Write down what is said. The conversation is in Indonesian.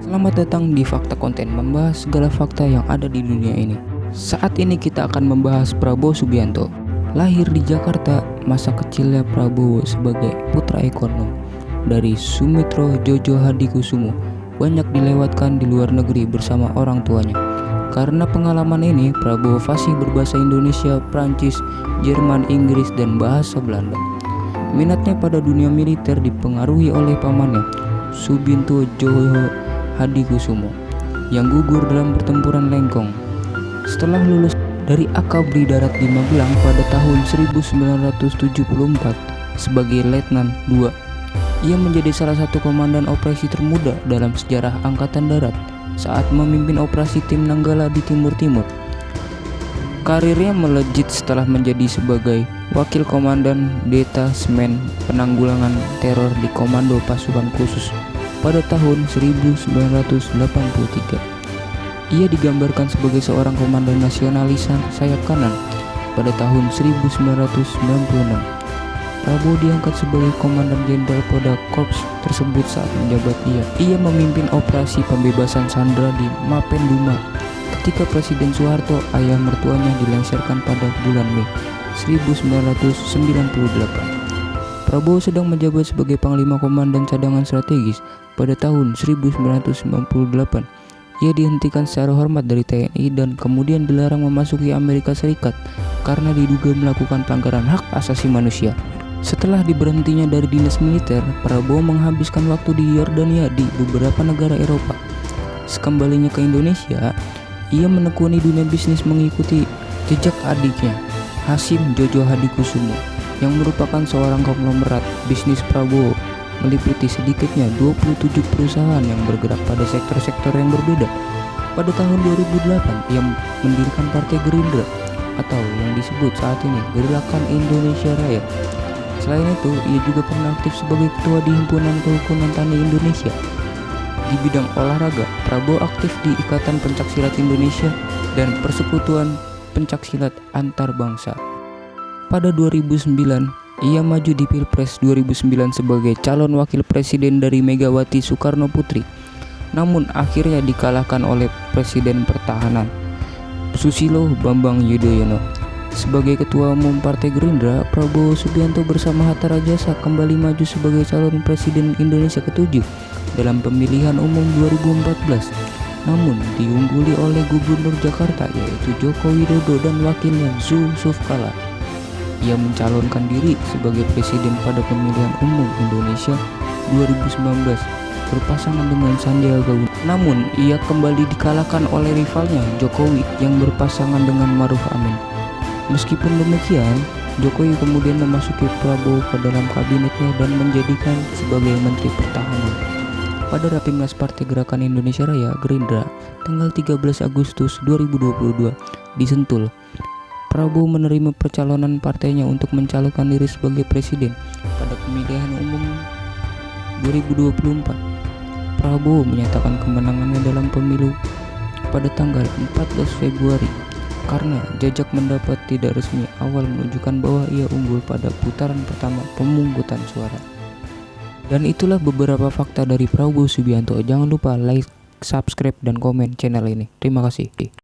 Selamat datang di Fakta Konten, membahas segala fakta yang ada di dunia ini. Saat ini kita akan membahas Prabowo Subianto. Lahir di Jakarta, masa kecilnya Prabowo sebagai putra ekonom dari Sumitro Jojo Hadikusumo banyak dilewatkan di luar negeri bersama orang tuanya. Karena pengalaman ini, Prabowo fasih berbahasa Indonesia, Prancis, Jerman, Inggris, dan bahasa Belanda. Minatnya pada dunia militer dipengaruhi oleh pamannya, Subianto Jojo Hadikusumo, yang gugur dalam pertempuran Lengkong. Setelah lulus dari Akabri Darat di Magelang pada tahun 1974 sebagai Letnan II, ia menjadi salah satu komandan operasi termuda dalam sejarah Angkatan Darat saat memimpin operasi Tim Nanggala di Timur Timur. Karirnya melejit setelah menjadi sebagai Wakil Komandan Detasmen Penanggulangan Teror di Komando Pasukan Khusus pada tahun 1983. Ia digambarkan sebagai seorang komandan nasionalis sayap kanan pada tahun 1996. Prabowo diangkat sebagai Komandan Jenderal pada korps tersebut saat menjabat Ia memimpin operasi pembebasan sandera di Mapenduma ketika Presiden Soeharto, ayah mertuanya, dilengsarkan pada bulan Mei 1998. Prabowo sedang menjabat sebagai Panglima Komandan Cadangan Strategis pada tahun 1998. Ia dihentikan secara hormat dari TNI dan kemudian dilarang memasuki Amerika Serikat karena diduga melakukan pelanggaran hak asasi manusia. Setelah diberhentinya dari dinas militer, Prabowo menghabiskan waktu di Yordania di beberapa negara Eropa. Sekembalinya ke Indonesia, ia menekuni dunia bisnis mengikuti jejak adiknya, Hasim Jojo Hadikusumo, yang merupakan seorang konglomerat. Bisnis Prabowo meliputi sedikitnya 27 perusahaan yang bergerak pada sektor-sektor yang berbeda. Pada tahun 2008, ia mendirikan Partai Gerindra atau yang disebut saat ini Gerakan Indonesia Raya. Selain itu, ia juga pernah aktif sebagai ketua di Himpunan Kerukunan Tani Indonesia. Di bidang olahraga, Prabowo aktif di Ikatan Pencaksilat Indonesia dan Persekutuan Pencaksilat Antar Bangsa. Pada 2009, ia maju di Pilpres 2009 sebagai calon wakil presiden dari Megawati Soekarno Putri, namun akhirnya dikalahkan oleh Presiden Pertahanan Susilo Bambang Yudhoyono. Sebagai Ketua Umum Partai Gerindra, Prabowo Subianto bersama Hatta Rajasa kembali maju sebagai calon Presiden Indonesia ke-7 dalam pemilihan umum 2014, namun diungguli oleh Gubernur Jakarta yaitu Joko Widodo dan wakilnya Yusuf Kala. Ia mencalonkan diri sebagai presiden pada pemilihan umum Indonesia 2019 berpasangan dengan Sandiaga Uno. Namun ia kembali dikalahkan oleh rivalnya Jokowi yang berpasangan dengan Maruf Amin. Meskipun demikian, Jokowi kemudian memasuki Prabowo ke dalam kabinetnya dan menjadikan sebagai Menteri Pertahanan. Pada Rapimnas Partai Gerakan Indonesia Raya Gerindra tanggal 13 Agustus 2022 di Sentul, Prabowo menerima percalonan partainya untuk mencalonkan diri sebagai presiden pada pemilihan umum 2024. Prabowo menyatakan kemenangannya dalam pemilu pada tanggal 14 Februari karena jajak mendapat tidak resmi awal menunjukkan bahwa ia unggul pada putaran pertama pemungutan suara. Dan itulah beberapa fakta dari Prabowo Subianto. Jangan lupa like, subscribe, dan komen channel ini. Terima kasih.